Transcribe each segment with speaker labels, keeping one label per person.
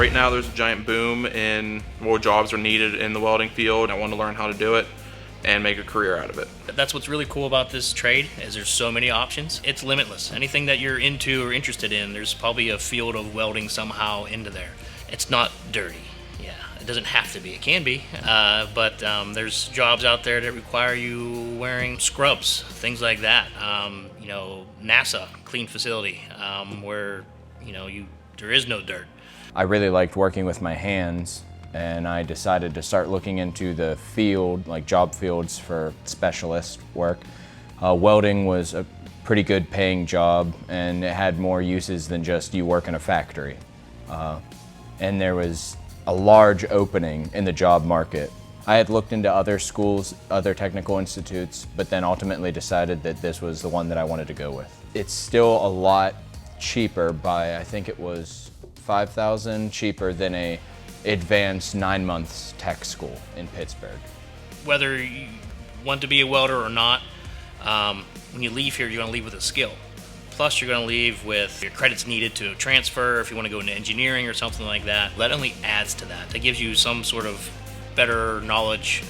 Speaker 1: Right now there's a giant boom in more jobs are needed in the welding field. I want to learn how to do it and make a career out of it.
Speaker 2: That's what's really cool about this trade, is there's so many options. It's limitless. Anything that you're into or interested in, there's probably a field of welding somehow into there. It's not dirty. Yeah, it doesn't have to be. It can be, but there's jobs out there that require you wearing scrubs, things like that. NASA, clean facility, where there is no dirt.
Speaker 3: I really liked working with my hands, and I decided to start looking into the field, like job fields for specialist work. Welding was a pretty good paying job, and it had more uses than just you work in a factory. And there was a large opening in the job market. I had looked into other schools, other technical institutes, but then ultimately decided that this was the one that I wanted to go with. It's still a lot cheaper by, I think it was $5,000 cheaper than a advanced 9 months tech school in Pittsburgh.
Speaker 2: Whether you want to be a welder or not, when you leave here, you're going to leave with a skill. Plus, you're going to leave with your credits needed to transfer if you want to go into engineering or something like that. That only adds to that. That gives you some sort of better knowledge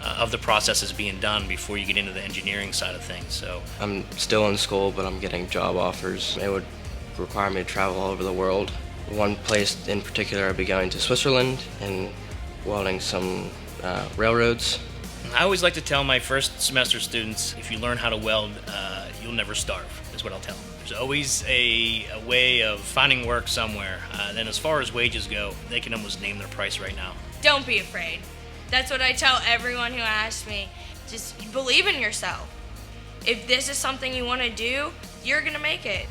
Speaker 2: of the processes being done before you get into the engineering side of things. So
Speaker 4: I'm still in school, but I'm getting job offers. It would require me to travel all over the world. One place in particular, I'd be going to Switzerland and welding some railroads.
Speaker 2: I always like to tell my first semester students, if you learn how to weld, you'll never starve, is what I'll tell them. There's always a way of finding work somewhere. Then as far as wages go, they can almost name their price right now.
Speaker 5: Don't be afraid. That's what I tell everyone who asks me. Just believe in yourself. If this is something you want to do, you're going to make it.